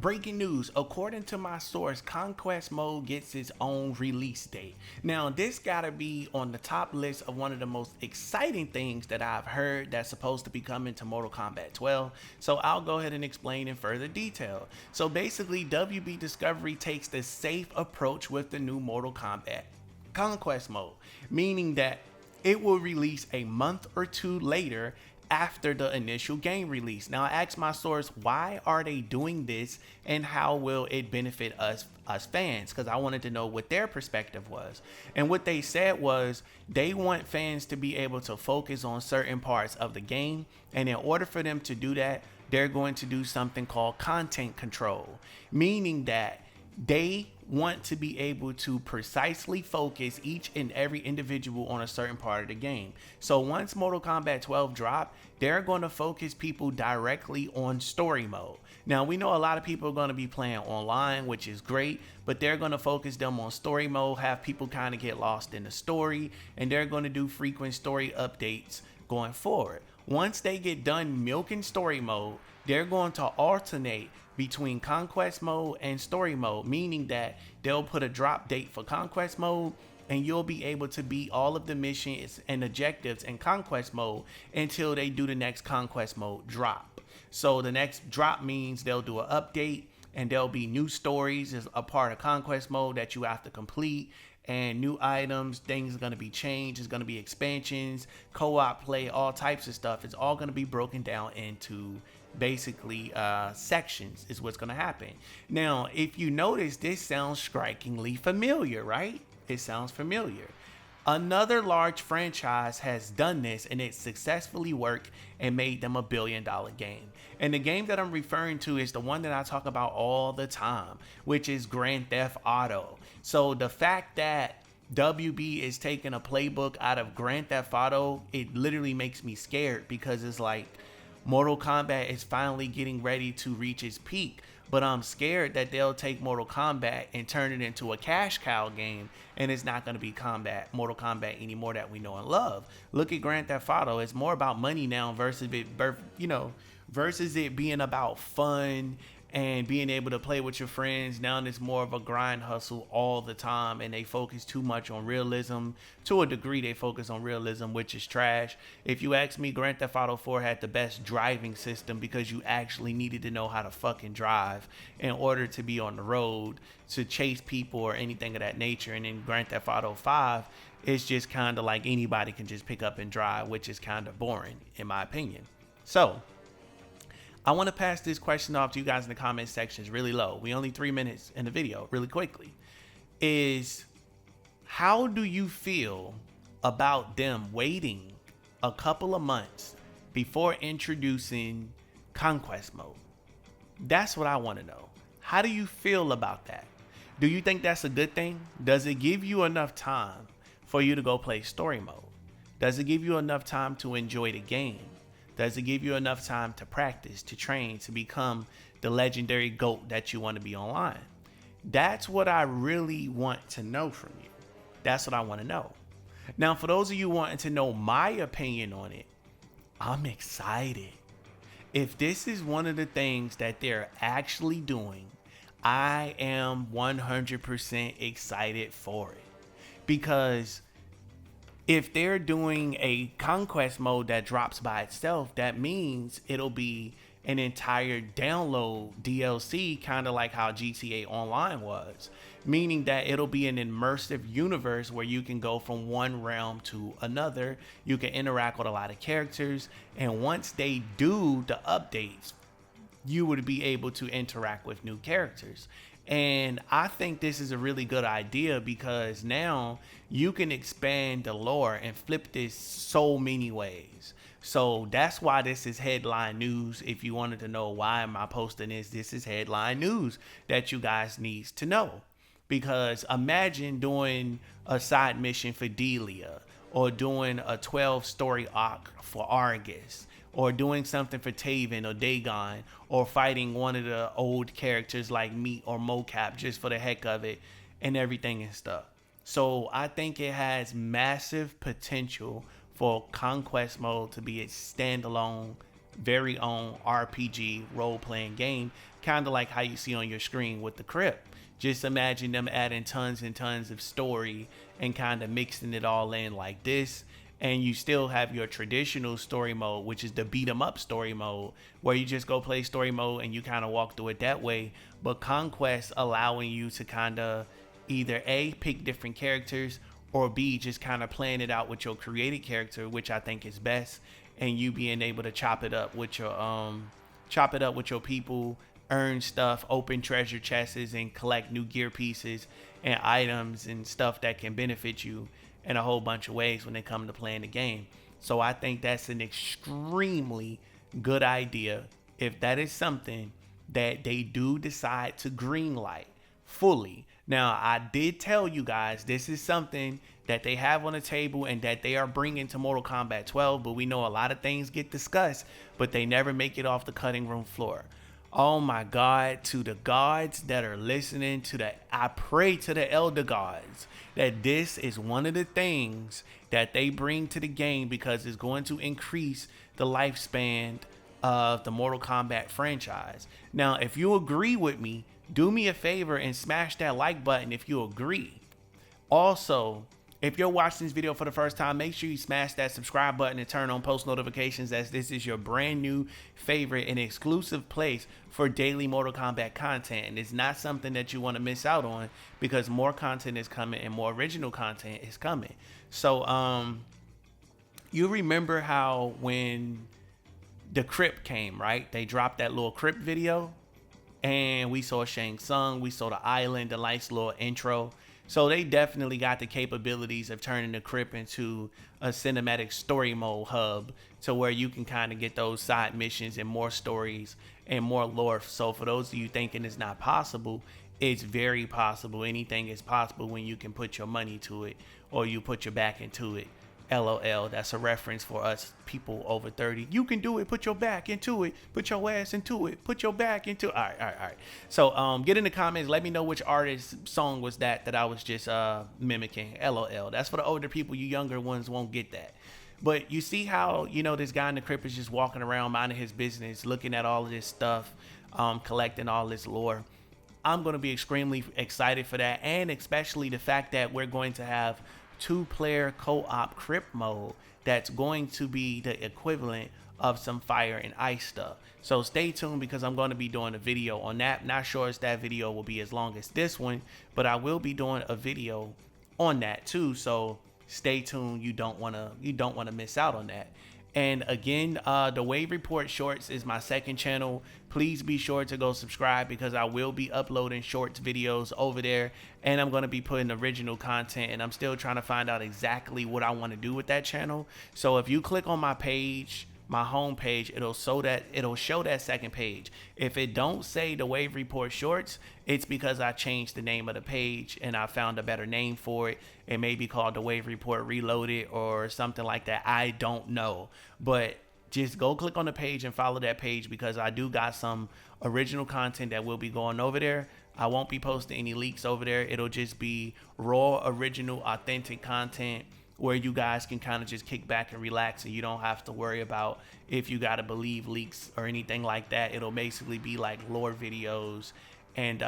Breaking news, according to my source, Conquest Mode gets its own release date. Now, this gotta be on the top list of one of the most exciting things that I've heard that's supposed to be coming to Mortal Kombat 12. So I'll go ahead and explain in further detail. So basically, WB Discovery takes the safe approach with the new Mortal Kombat Conquest Mode, meaning that it will release a month or two later after the initial game release. Now, I asked my source, why are they doing this and how will it benefit us fans? Because I wanted to know what their perspective was. And what they said was they want fans to be able to focus on certain parts of the game. And in order for them to do that, they're going to do something called content control, meaning that they want to be able to precisely focus each and every individual on a certain part of the game. So once Mortal Kombat 12 drop, they're going to focus people directly on story mode. Now, we know a lot of people are going to be playing online, which is great, but they're going to focus them on story mode, have people kind of get lost in the story, and they're going to do frequent story updates going forward. Once they get done milking story mode, they're going to alternate between conquest mode and story mode, meaning that they'll put a drop date for conquest mode and you'll be able to beat all of the missions and objectives in conquest mode until they do the next conquest mode drop. So the next drop means they'll do an update and there'll be new stories as a part of conquest mode that you have to complete, and new items, things are going to be changed. It's going to be expansions, co-op play, all types of stuff. It's all going to be broken down into basically sections is what's going to happen. Now, if you notice, this sounds strikingly familiar, right? It sounds familiar. Another large franchise has done this and it successfully worked and made them $1 billion game. And the game that I'm referring to is the one that I talk about all the time, which is Grand Theft Auto. So the fact that WB is taking a playbook out of Grand Theft Auto, it literally makes me scared, because it's like Mortal Kombat is finally getting ready to reach its peak, but I'm scared that they'll take Mortal Kombat and turn it into a cash cow game, and it's not going to be Mortal Kombat anymore that we know and love. Look at Grand Theft Auto; it's more about money now versus it being about fun and being able to play with your friends. Now it's more of a grind hustle all the time, and they focus too much on realism. To a degree, they focus on realism, which is trash. If you ask me, Grand Theft Auto 4 had the best driving system because you actually needed to know how to fucking drive in order to be on the road, to chase people or anything of that nature. And in Grand Theft Auto 5, it's just kind of like anybody can just pick up and drive, which is kind of boring in my opinion. So I want to pass this question off to you guys in the comment sections really low. We only 3 minutes in the video, really quickly. Is how do you feel about them waiting a couple of months before introducing Conquest Mode? That's what I want to know. How do you feel about that? Do you think that's a good thing? Does it give you enough time for you to go play story mode? Does it give you enough time to enjoy the game? Does it give you enough time to practice, to train, to become the legendary GOAT that you want to be online? That's what I really want to know from you. That's what I want to know. Now, for those of you wanting to know my opinion on it, I'm excited. If this is one of the things that they're actually doing, I am 100% excited for it. Because if they're doing a conquest mode that drops by itself, that means it'll be an entire download DLC, kind of like how GTA Online was, meaning that it'll be an immersive universe where you can go from one realm to another. You can interact with a lot of characters, and once they do the updates, you would be able to interact with new characters. And I think this is a really good idea, because now you can expand the lore and flip this so many ways. So that's why this is headline news. If you wanted to know why am I posting this is headline news that you guys need to know. Because imagine doing a side mission for Delia, or doing a 12 story arc for Argus, or doing something for Taven or Dagon, or fighting one of the old characters like Meat or Mocap just for the heck of it and everything and stuff. So I think it has massive potential for Conquest Mode to be a standalone, very own RPG role-playing game kind of like how you see on your screen with the crypt. Just imagine them adding tons and tons of story and kind of mixing it all in like this. And you still have your traditional story mode, which is the beat 'em up story mode, where you just go play story mode and you kind of walk through it that way. But Conquest allowing you to kind of either A, pick different characters, or B, just kind of playing it out with your created character, which I think is best, and you being able to chop it up with your people, earn stuff, open treasure chests, and collect new gear pieces and items and stuff that can benefit you in a whole bunch of ways when it comes to playing the game. So I think that's an extremely good idea if that is something that they do decide to greenlight fully. Now, I did tell you guys this is something that they have on the table and that they are bringing to Mortal Kombat 12, but we know a lot of things get discussed, but they never make it off the cutting room floor. Oh my God, to the gods that are listening, I pray to the elder gods that this is one of the things that they bring to the game, because it's going to increase the lifespan of the Mortal Kombat franchise. Now, if you agree with me, do me a favor and smash that like button if you agree. Also, if you're watching this video for the first time, make sure you smash that subscribe button and turn on post notifications, as this is your brand new favorite and exclusive place for daily Mortal Kombat content. And it's not something that you want to miss out on, because more content is coming and more original content is coming. So, you remember how when the Crypt came, right? They dropped that little Crypt video and we saw Shang Tsung, we saw the island, the nice little intro. So they definitely got the capabilities of turning the Crypt into a cinematic story mode hub, to where you can kind of get those side missions and more stories and more lore. So for those of you thinking it's not possible, it's very possible. Anything is possible when you can put your money to it, or you put your back into it. LOL, that's a reference for us people over 30. You can do it, put your back into it, put your ass into it, put your back into it. All right. So get in the comments, let me know which artist song was that I was just mimicking. LOL, that's for the older people. You younger ones won't get that. But you see how, this guy in the Crypt is just walking around minding his business, looking at all of this stuff, collecting all this lore. I'm going to be extremely excited for that, and especially the fact that we're going to have 2-player co-op Crypt mode that's going to be the equivalent of some fire and ice stuff. So stay tuned, because I'm going to be doing a video on that. Not sure if that video will be as long as this one, but I will be doing a video on that too. So stay tuned. You don't want to miss out on that. And again, the Wave Report Shorts is my second channel. Please be sure to go subscribe, because I will be uploading shorts videos over there, and I'm going to be putting original content, and I'm still trying to find out exactly what I want to do with that channel. So if you click on my page, my home page, it'll show that second page. If it don't say the Wave Report Shorts, it's because I changed the name of the page and I found a better name for it. It may be called the Wave Report Reloaded or something like that. I don't know, but just go click on the page and follow that page, because I do got some original content that will be going over there. I won't be posting any leaks over there. It'll just be raw, original, authentic content where you guys can kind of just kick back and relax, and you don't have to worry about if you got to believe leaks or anything like that. It'll basically be like lore videos and,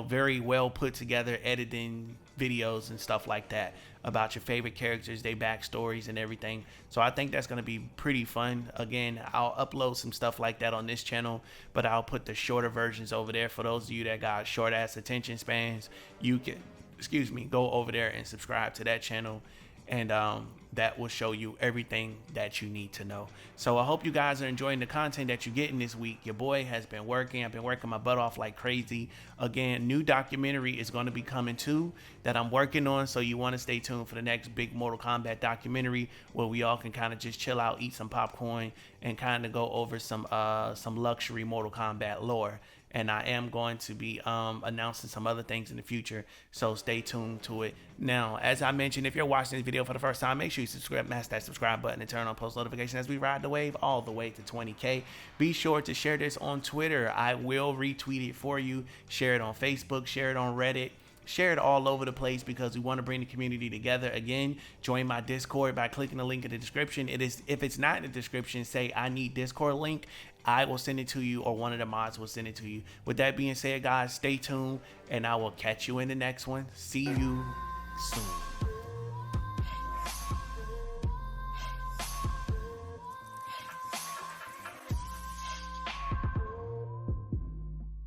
very well put together editing videos and stuff like that about your favorite characters, their backstories and everything. So I think that's going to be pretty fun. Again, I'll upload some stuff like that on this channel, but I'll put the shorter versions over there. For those of you that got short ass attention spans, you can go over there and subscribe to that channel, and that will show you everything that you need to know. So I hope you guys are enjoying the content that you're getting this week. Your boy has been working. I've been working my butt off like crazy. Again, new documentary is going to be coming too that I'm working on, so you want to stay tuned for the next big Mortal Kombat documentary, where we all can kind of just chill out, eat some popcorn, and kind of go over some luxury Mortal Kombat lore. And I am going to be announcing some other things in the future, so stay tuned to it. Now, as I mentioned, if you're watching this video for the first time, make sure you smash that subscribe button and turn on post notifications as we ride the wave all the way to 20K. Be sure to share this on Twitter. I will retweet it for you. Share it on Facebook. Share it on Reddit. share it all over the place because we want to bring the community together. Again, join my Discord by clicking the link in the description. It is, if it's not in the description, say I need Discord link. I will send it to you, or one of the mods will send it to you. With that being said, guys, stay tuned, and I will catch you in the next one. See you soon.